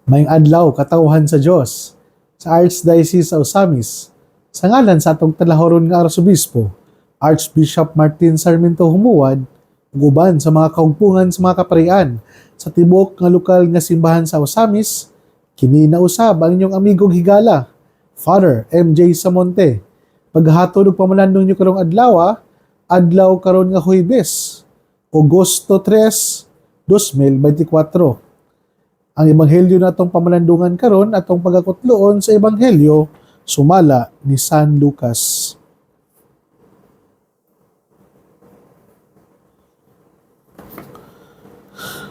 Mayong adlaw katawhan sa Dios sa Archdiocese sa Osamis sa ngalan sa atong talahoron nga Arsobispo Archbishop Martin Sarmiento Humuad ug uban sa mga kaugpungan sa mga kaparian sa tibok nga lokal nga simbahan sa Osamis. Kini na usab ang inyong amigong higala Father MJ Samonte paghatod og pamalandong nyo karong adlaw karon nga Huwebes Agosto 3, 2024. Ang ebanghelyo natong pamalandungan karon atong pagakutloon sa ebanghelyo sumala ni San Lucas.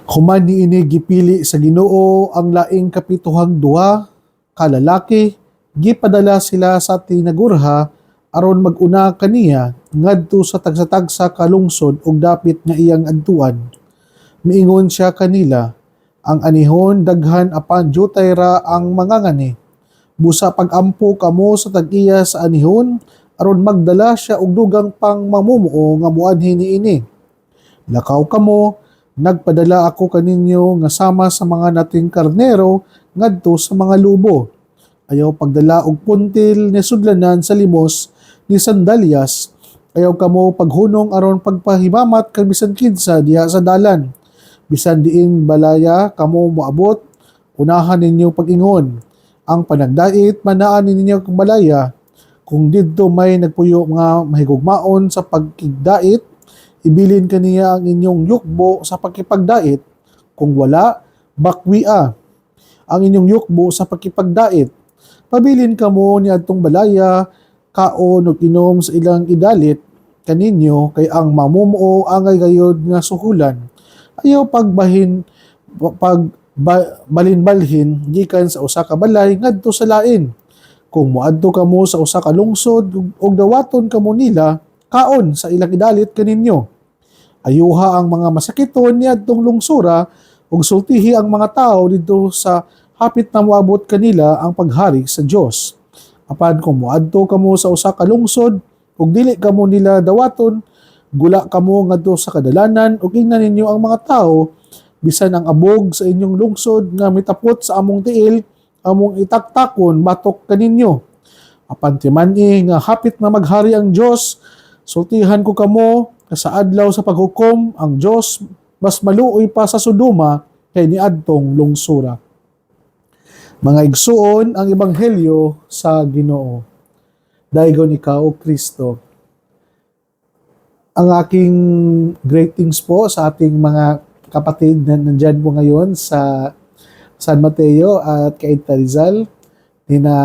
Human niini gipili sa Ginoo ang laing kapituhang duha ka lalaki, gipadala sila sa tinagurha aron maguna kaniya ngadto sa tagsa-tagsa ka lungsod ug dapit nga iyang adtuan. Miingon siya kanila, ang anihon daghan apan jutay ra ang mangangani. Busa pagampo kamo sa tag-iya sa anihon aron magdala siya og dugang pang mamumuo nga muadhi niini. Lakaw kamo, nagpadala ako kaninyo nga sama sa mga nating karnero ngadto sa mga lubo. Ayaw pagdala og puntil ni sudlanan sa limos ni sandalyas. Ayaw kamo paghunong aron pagpahimamat kag bisan kinsa diha sa dalan. Bisan diin balaya kamo moabot, unahan ninyo pag-ingon. Ang panagdait manaan ninyo kung balaya. Kung didto may nagpuyo nga mahigugmaon sa pagkigdait, ibilin kaniya ang inyong yukbo sa pagkipagdait. Kung wala, bakwia ang inyong yukbo sa pagkipagdait. Pabilin kamo ni adtong balaya, kaon ug inom sa ilang idalit kaninyo kay ang mamumuo angay gayod nga suhulan. Ayaw balinbalhin gikan sa usa ka balay ngadto sa lain. Kung moadto kamo sa usa ka lungsod ug dawaton kamo nila, kaon sa ilang idalit kaninyo. Ayuha ang mga masakiton niadtong lungsura ug sultihi ang mga tao didto sa hapit na moabot kanila ang paghari sa Dios. Apan kung moadto kamo sa usa ka lungsod ug dili kamo nila dawaton, gula kamo ngadto sa kadalanan ug ingnan ninyo ang mga tao bisan ang abog sa inyong lungsod nga mitapot sa among tiil, among itaktakon batok kaninyo. Apan timani nga hapit na maghari ang Dios, sultihan ko kamo sa adlaw sa paghukom ang Dios mas maluoy pa sa Sodoma kay niadtong lungsura. Mga igsuon, ang ebanghelyo sa Ginoo. Daygon ikaw, Kristo. Ang aking greetings po sa ating mga kapatid na nandyan po ngayon sa San Mateo at Cainta Rizal, nina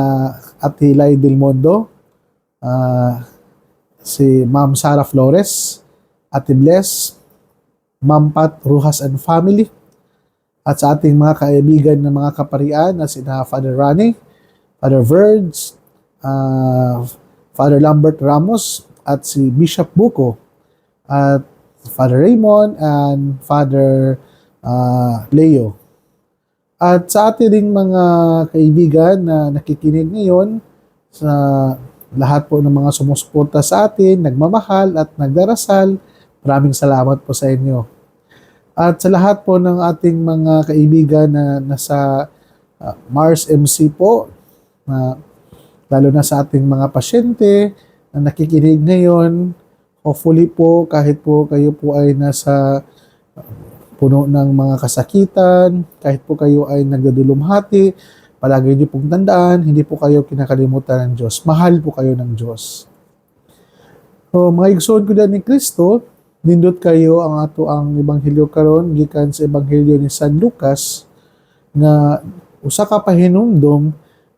Atilay Del Mondo, si Ma'am Sara Flores, Ate Bless, Ma'am Pat Ruhas and family, at sa ating mga kaibigan ng mga kaparian na sina Father Rani, Father Verge, Father Lambert Ramos, at si Bishop Buko, at Father Raymond and Father Leo. At sa ating ding mga kaibigan na nakikinig ngayon, sa lahat po ng mga sumusuporta sa atin, nagmamahal at nagdarasal, maraming salamat po sa inyo. At sa lahat po ng ating mga kaibigan na nasa Mars MC po, lalo na sa ating mga pasyente na nakikinig ngayon, hopefully po kahit po kayo po ay nasa puno ng mga kasakitan, kahit po kayo ay nagdadulumhati, palagi niyo pong tandaan, hindi po kayo kinakalimutan ng Diyos. Mahal po kayo ng Diyos. So, mga igsoon ko din ni Kristo, nindot kayo ang ato ang ebanghelyo karon gikan sa ebanghelyo ni San Lucas nga usa ka pahinumdom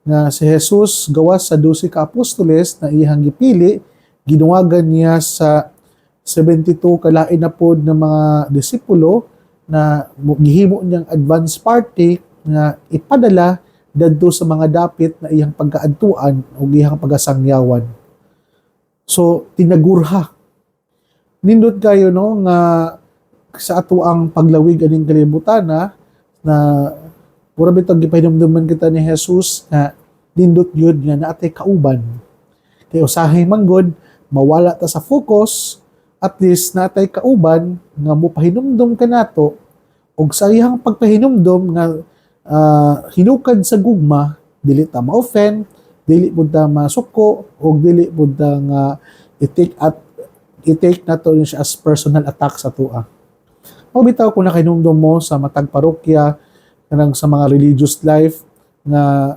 nga si Jesus gawas sa 12 ka apostoles na iyang gipili, ginuwagan niya sa 72 kalain na pod ng mga disipulo na gihimo niyang advance party nga ipadala dadto sa mga dapit na iyang pagkaadtuan o iyang pagasangyawan. So tinagurha nindot kayo no nga sa ato ang paglawig aning kalibutan na pura bitag gipahinumduman kita ni Jesus nga nindot yun nga naatay kauban. Kay usahay manggod mawala ta sa focus, at least natay kauban nga mopahinumdom kanato og sa iyang pagpahinumdom nga hinukad sa gugma, dili ta ma-offend, dili pud ta masuko, o dili pud ta nga i-take nato siya as personal attack sa tua. O bitaw kung nakahinumdum mo sa matag parokya, kanang sa mga religious life, nga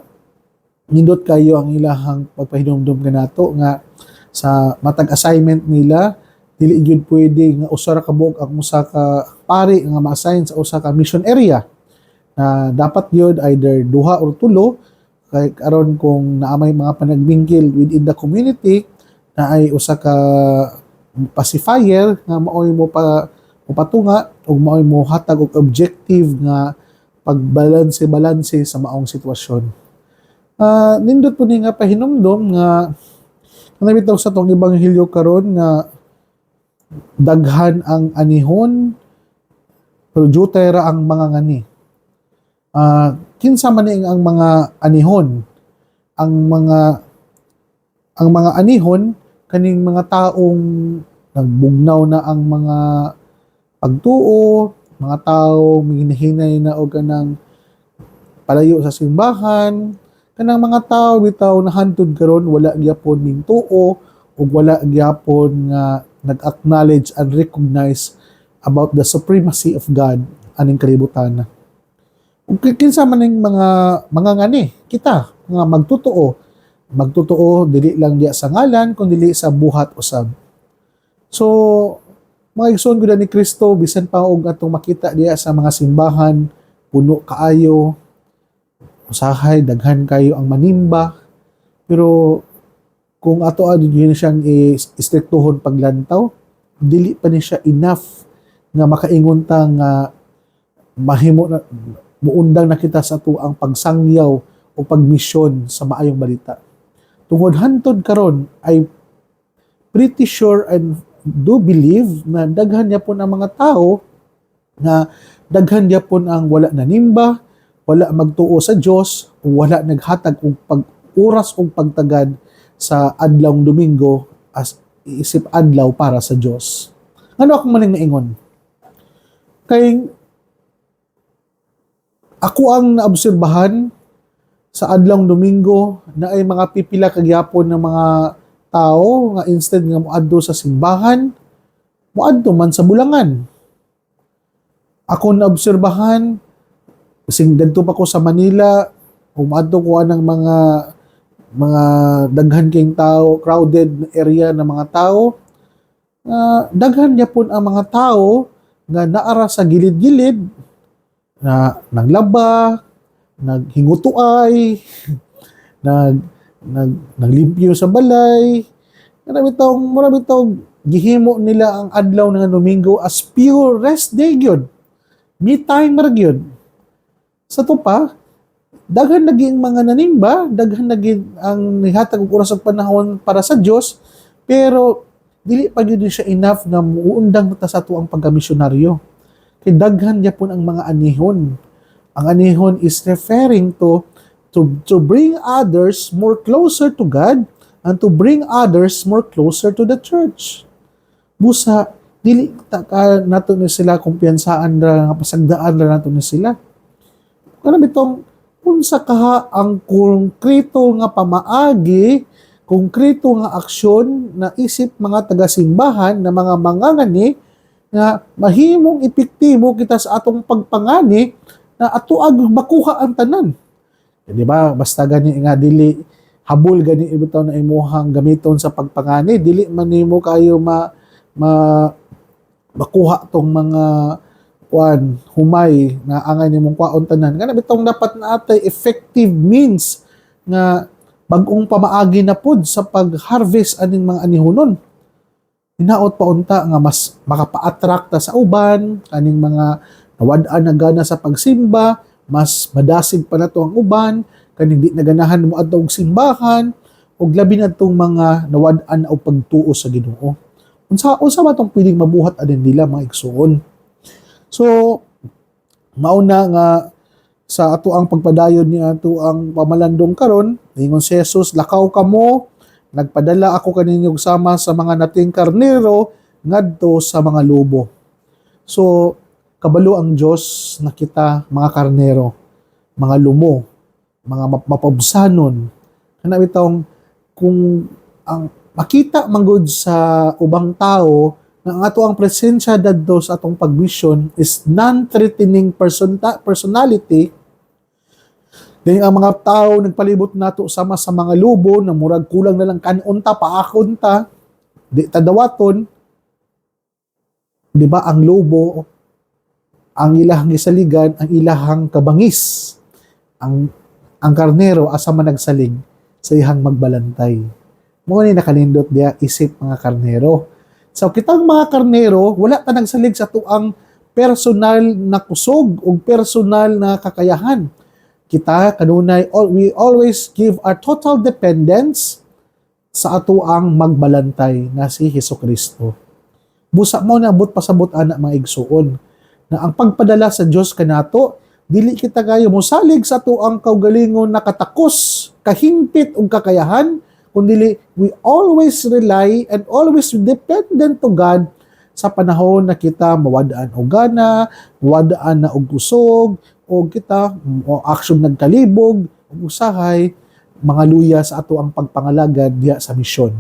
nindot kayo ang ilahang pagpahinumdum kanato nga sa matag assignment nila, dili gyud pwede nga usa ra ka buok ang usa ka pari nga ma-assign sa usa ka mission area, na dapat yun either duha or tulo, kay karon kung naamay mga panagbingkil within the community na ay usa ka pacifier nga maoy mo patunga o maoy mo hatag og objective nga pagbalanse sa maong sitwasyon. Nindot po ni nga pahinumdom nga nabitaw sa tong ebanghelyo karon nga daghan ang anihon pero jutay ra ang mga ngani. Kinsa man ang mga anihon? Ang mga anihon kaning mga taong nagbugnaw na ang mga pagtuo, mga tao hinahinay na og kanang palayo sa simbahan, kanang mga tao bitaw na hantud karon wala gyapon ning tuo ug wala gyapon nga nag-acknowledge and recognize about the supremacy of God aning kalibutan. Ug kinsa man ning mga ngani kita nga magtutuo dili lang diya sa ngalan kundi sa buhat usab. So mga igsoon gud ni Kristo, bisan pa og atong makita diya sa mga simbahan puno kaayo, usahay daghan kayo ang manimba, pero kung ato adyo siyang istriktuhon paglantaw, dili pa ni siya enough nga makaingon ta nga mahimo na muundang na kita sa ato ang pagsangyaw o pagmisyon sa maayong balita. Tungod hantod karon, I pretty sure and do believe na daghan yapon ang mga tao na daghan yapon ang wala nanimba, wala magtuo sa Dios, wala naghatag og pag-oras og pagtagad sa adlawng Domingo as isip adlaw para sa Dios. Ano ako maning naingon? Kay ako ang naobserbahan sa adlawng Domingo na ay mga pipila kagyapon ng mga tao nga instead nga moadto sa simbahan, moadto man sa bulangan. Ako naobserbahan sing dadto pa ko sa Manila, umadto ko anang mga daghan kayong tao, crowded area ng mga tao. Daghan yapon ang mga tao nga naara sa gilid-gilid na naglaba, naghingutuay, naglimpyo sa balay. Marami tawong gihimo nila ang adlaw ng Domingo as pure rest day gyud. Me time ra gyud. Sa to pa, daghan naging mga nanimba, daghan naging ang nihatag og oras ug panahon para sa Dios, pero dili pa gyud siya enough nga muundang ta sa ato ang pagkamisyonaryo. Kay daghan gyapon ang mga anihon. Ang anihon is referring to bring others more closer to God and to bring others more closer to the church. Busa dili nato ni sila kumpiyansaan ra nga pasagdaan ra nato ni sila. Kana bitong unsa kaha ang konkreto nga pamaagi, konkreto nga aksyon na isip mga taga-simbahan na mga mangangani nga mahimong epektibo kita sa atong pagpangani na ato ag makuha ang tanan. Di ba? Basta gani nga dili habol gani ibitaw na imuhang gamiton sa pagpangani, dili man nimo kayo makuha tong mga humay na angay nimong kwaon tanan. Kana bitong dapat na atay effective means nga bag-ong pamaagi na pud sa pag-harvest aning mga anihunon. Hinaot pa unta nga mas makapa-attract ta sa uban, kaning mga nawad-an na gana sa pagsimba, mas madasig pa nato ang uban, kaning di naganahan mo adto og simbahan, ug labi na tong mga nawad-an na og pagtuo sa Ginoo. Unsa ba tong pwedeng mabuhat anin nila mga igsoon? So, mauna nga sa ato ang pagpadayon ni ato ang pamalandong karon, ingon si Jesus, lakaw kamo, nagpadala ako kaninyo sama sa mga nating karnero ngadto sa mga lobo. So, kabalo ang Dios na kita mga karnero. mga lumo, mga mapabsanon. Kana bitong kung ang makita manggod sa ubang tao na ang ato ang presensya dadto sa atong pagvision is non-threatening personality, then ang mga tao nagpalibot nato sama sa mga lubo na murag kulang na lang kanunta paakon ta, di ta dawaton, di ba ang lobo ang ilahang gisaligan, ang ilahang kabangis, ang karnero asa man nagsalig sa ihang magbalantay. Mo ni nakalindot dia isip mga karnero. So kitang mga karnero wala ta nagsalig sa tuang personal na kusog o personal na kakayahan. Kita kanunay we always give our total dependence sa ato ang magbalantay na si Hesukristo. Busa mo na abot pasabot ana mga igsuon na ang pagpadala sa Dios kanato dili kita kayo mosalig sa ato ang kaugalingon na katakos, kahingpit ug kakayahan, kundi we always rely and always dependent to God sa panahon na kita mawadaan og gana, mawadaan na og kusog, o kita o aksyon nagkalibog, ug usahay mga luya sa ato ang pagpangalagad diha sa misyon.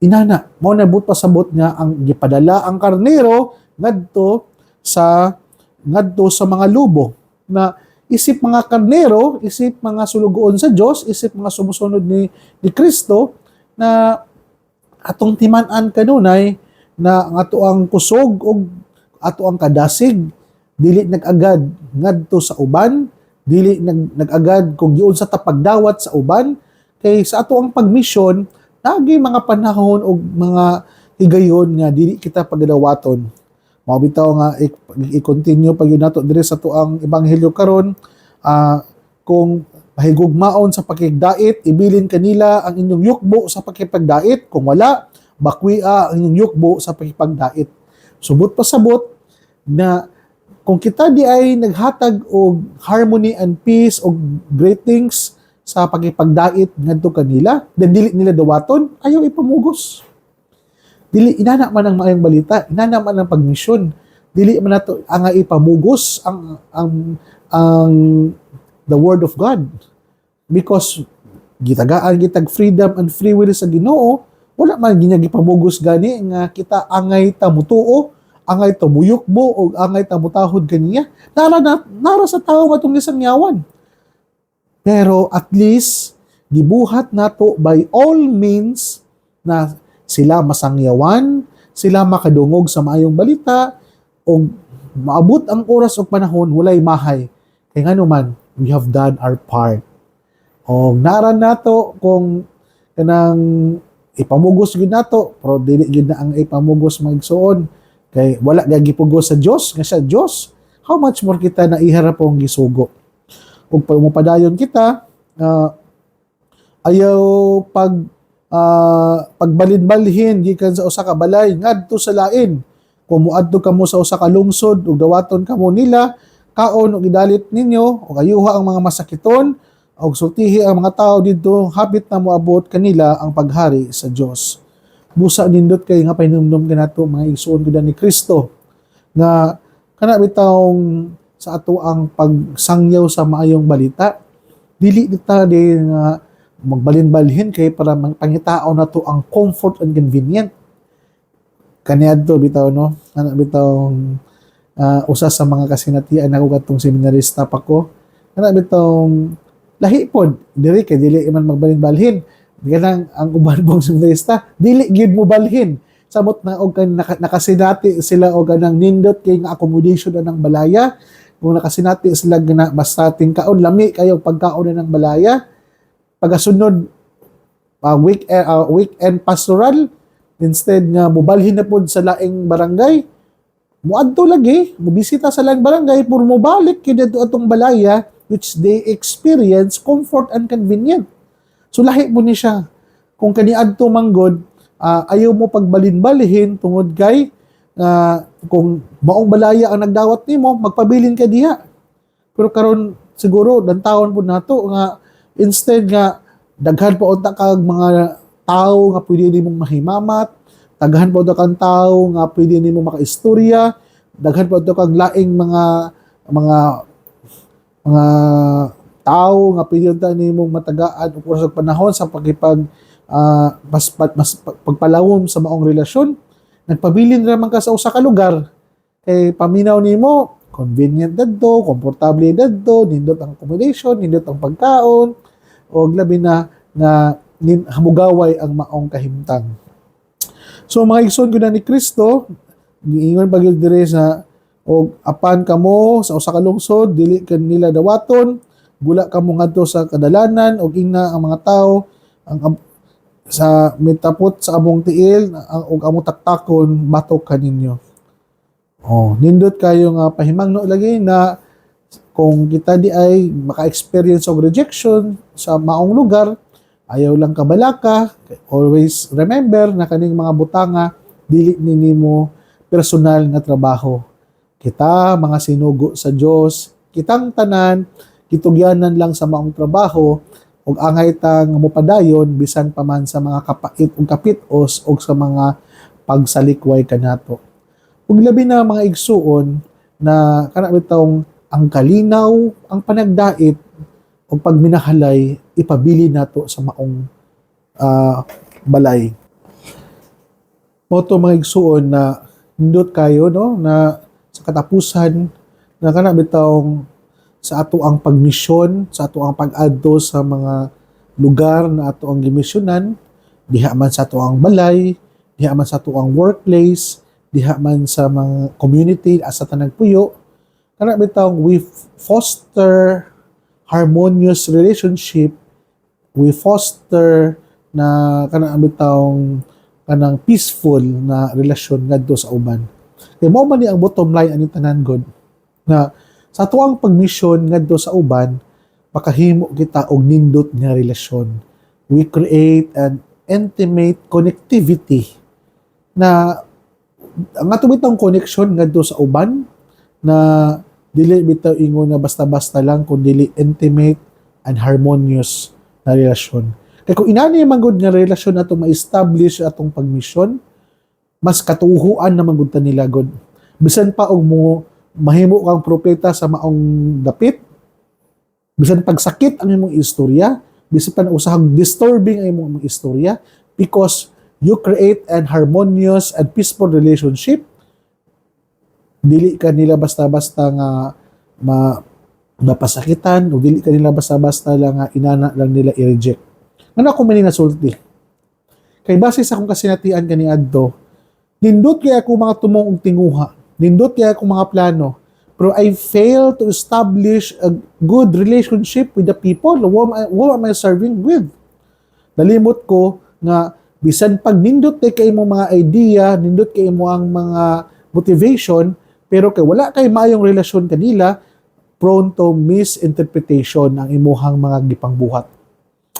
Inana, mao na but pasabot nga ang gipadala ang karnero ngadto sa mga lubo na isip mga karnero, isip mga sulugoon sa Dios, isip mga sumusunod ni Kristo na atong timan-an kanunay na ang ato ang kusog o ato ang kadasig dili nag-agad ngadto sa uban, dili nag-agad kung giun sa tapagdawat sa uban, kay sa ato ang pagmisyon nagi mga panahon o mga higayon nga dili kita pagdawaton. Mao bitaw nga i-continue pag yun nato dire sa tuang ebanghelyo karon, kung mahigugmaon sa pakigdait, ibilin kanila ang inyong yukbo sa pakipagdait, kung wala bakwia ang inyong yukbo sa pakipagdait. Subot pasabot na kung kita di ay naghatag og harmony and peace og great things sa pakipagdait ngadto kanila, then dili nila dawaton, ayaw ipamugos. Dili inana man ang maayong balita, inana man ang pagmisyon. Dili man nato ang ipamugos ang the word of God. Because gitag freedom and free will sa Ginoo, wala man ginagipamugos gani nga kita angay ta mutuo, angay ta muyukbo o angay ta mutahod kaniya. Nara sa tao matong gisangyawan. Pero at least gibuhat nato by all means na sila masangyawan, sila makadungog sa maayong balita, o maabot ang oras o panahon, walay mahay. Kaya nga naman, we have done our part. O naran nato kung kanang ipamugos gid nato, pero dili gid na ang ipamugos maigsuon. Kay wala gagipugos sa Dios, nga sa Dios, how much more kita na iharap ang gisugo. Ug pag mupadayon kita, ayaw pagbalin-balhin gikan sa usa ka balay ngadto sa lain. Kung muadto kamo sa usa ka lungsod ug dawaton kamo nila, kaon ug idalit ninyo o ayuha ang mga masakiton ug sultihi ang mga tao didto, hapit na moabot kanila ang paghari sa Dios. Busa nindot kay nga pahinumdom kanato mga igsoon gud ni Kristo nga kana bitawng sa ato ang pagsangyaw sa maayong balita, dili kita din magbalin-balhin kay para pangitao na to ang comfort and convenient. Kaniadto bitaw no, ana bitaw usa sa mga kasinatian ako katong seminarista pa ko. Ana bitaw lahi pod diri kay dili man magbalin-balhin. Ganang ang uban bang seminarista, dili gyud mo balhin. Samot na og nakasinati sila og ganang nindot kay nga accommodation na ng balaya. Kung nakasinati sila gana basta kaon lami kayo pagkaon na ng balaya. Pagasunod weekend pastoral, instead nga mobalhin na pod sa laing barangay, muadto lagi, mobisita sa laing barangay puro mobalik kidto atong balaya which they experience comfort and convenient. So lahi mo ni siya. Kung kaniadto manggod, ayaw mo pagbalin-balhin tungod kay kung maong balaya ang nagdawat nimo, magpabilin ka diha. Pero karon siguro dantawon pud nato nga instead nga daghan pa unta kag mga tao nga pwede nimong mahimamat, daghan pa unta kang tao nga pwede nimong makaistorya, daghan pa unta kag laing mga mga tao nga pinunta nimong matagaan o sa panahon sa pagpalawom sa maong relasyon. Nagpabilin naman ka sa usa ka lugar kay paminaw nimo convenient dadto, komportable dadto, nindot ang accommodation, nindot ang pagkaon, o labi na nga hamugaway ang maong kahimtang. So mga igsoon ko na ni Kristo, giingon pa gyud dire sa og apan kamo sa usa ka lungsod dili kanila dawaton, gula kamo ngadto sa kadalanan og ingna ang mga tawo ang sa mitapot sa among tiil og among taktakon batok kaninyo. Oh, nindot kayo nga pahimangno lagi na kung kita di ay maka-experience og rejection sa maong lugar, ayaw lang kabalaka, always remember na kaning mga butanga dili nimo personal nga trabaho. Kita mga sinugo sa Dios, kitang tanan kitugyanan lang sa maong trabaho ug angay tang mopadayon bisan pa man sa mga kapait ug kapitos ug sa mga pagsalikway kanato. Ug labi na mga igsuon na kana bitawng ang kalinaw, ang panagdait o pagminahalay ipabili nato sa maong balay. Moto mga igsuon na nindot kayo no na sa katapusan na kana bitawng sa ato ang pagmisyon, sa ato ang pag-adto sa mga lugar na ato ang gimisyonan, diha man sa ato ang balay, diha man sa ato ang workplace, diha man sa mga community asa tanang puyo, kana bitawng we foster harmonious relationship, we foster na kana bitawng kanang peaceful na relasyon ngadto sa uban. Kay mao man ni ang bottom line ani tanan god na sa tuwang pagmisyon ngadto sa uban makahimo kita og nindot nga relasyon. We create an intimate connectivity na ang ato bitong connection ngadto sa uban na dili bitaw ingon na basta-basta lang kundi intimate and harmonious na relasyon. Kaya kung inani man gud nga relasyon ato ma-establish atong pagmisyon, mas katuhuan na magud ta nila gud. Bisan pa og mo mahimo kang propeta sa maong dapit, bisan pagsakit ang imong istorya, bisan pa usahang disturbing ang imong istorya, because you create an harmonious and peaceful relationship. Dili ka nila basta-basta nga mapasakitan o dili ka nila basta-basta lang nga inana lang nila i-reject. Ano ako man nasulti? Kay base sa akong kasinatian kaniadto, nindot kay ako mga tumong og tinguha, nindot kay ako mga plano, pero I fail to establish a good relationship with the people who am I serving with. Nalimot ko nga bisan pag nindot kay mo mga idea, nindot kay mo ang mga motivation, pero kay wala kay maayong relasyon kanila, prone to misinterpretation ang imuhang mga gipangbuhat.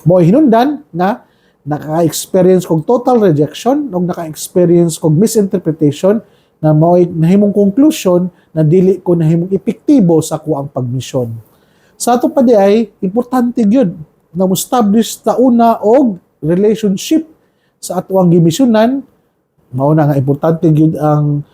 Mo hinungdan na naka-experience kog total rejection o naka-experience kog misinterpretation na mo'y nahimong conclusion na dili ko nahimong epektibo sa kuang pagmisyon. Sa ato pa di ay importante gyud na mo-establish ta una og relationship sa ato ang gimisyonan. Mao na nga importante gyud ang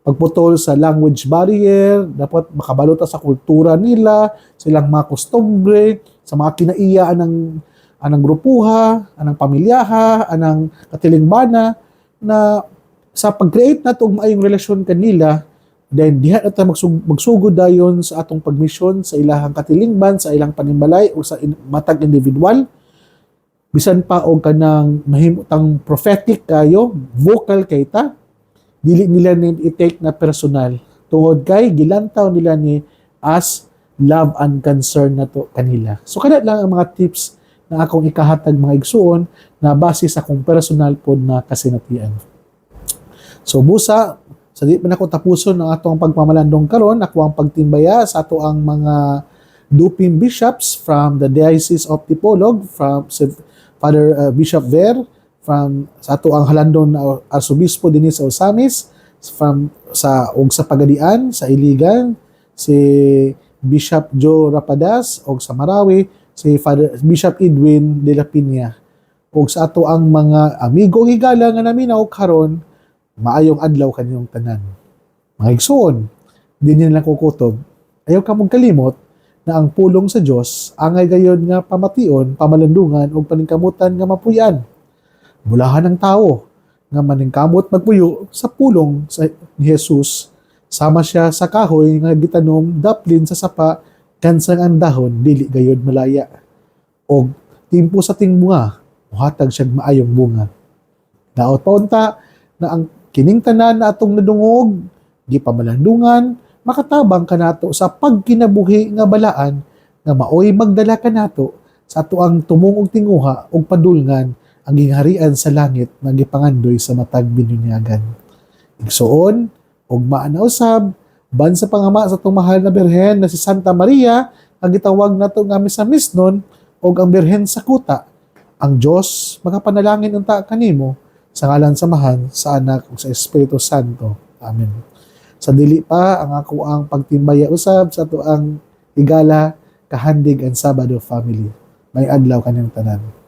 pagputol sa language barrier, dapat makabalo ta sa kultura nila, silang mga kostumbre, sa mga kinaiya anang grupuha, anang pamilyaha, anang katilingbana, na sa pag-create nato og maayong relasyon kanila, then diha na ta magsugod dayon sa atong pagmisyon sa ilahang katilingban, sa ilang panimbalay o sa matag individual. Bisan pa og kanang mahimutang prophetic kayo, vocal kay ta, dili nila ni i-take na personal. Tungod kay gilantaw nila ni as love and concern na to kanila. So kana lang ang mga tips na akong ikahatag mga igsuon na base sa akong personal pod na kasinatian. So busa, sa di pa na ko tapuson ang atong pagmamalandong karon, ako ang pagtimbaya sa ato ang mga duping bishops from the Diocese of Tipolog, from Father Bishop Ver, from sa ato ang halandon na Arsobispo dinhi sa Osamis, sa Pagadian, sa Iligan, si Bishop Joe Rapadas, o sa Marawi, si Father Bishop Edwin de la Piña. O sa ato ang mga amigo higala nga naminaw karon, maayong adlaw kaninyong tanan. Mga igsuon, din lang kukutob. Ayaw ka mong kalimot na ang pulong sa Dios angay gayod nga pamation, pamalandungan ug paningkamutan nga mapuy-an. Bulahan ng tawo nga maningkamot magpuyo sa pulong sa ni Jesus, sama siya sa kahoy nga gitanom daplin sa sapa kansang ang dahon dili gayod malaya. Og timpo sa tingbunga muhatag siya maayong bunga. Daot paunta na ang kining tanan na atong nadungog gipamalandungan makatabang kanato sa pagkinabuhi nga balaan nga maoy magdala kanato sa atoang tumong og tinguha ug padulngan ang gingharian sa langit nga gipangandoy sa matag binunyagan. Igsuon ug maana usab ban sa pangama sa atong mahal na birhen na si Santa Maria nga gitawag nato nga misamisnon ug ang birhen sa kuta. Ang Dios magapanalangin unta kanimo sa ngalan samahan sa Anak ug sa Espiritu Santo. Amen. Sa dili pa ang ako ang pagtimbaya usab sa ato ang higala kahandig ang Sabado family. May adlaw kanyang tanan.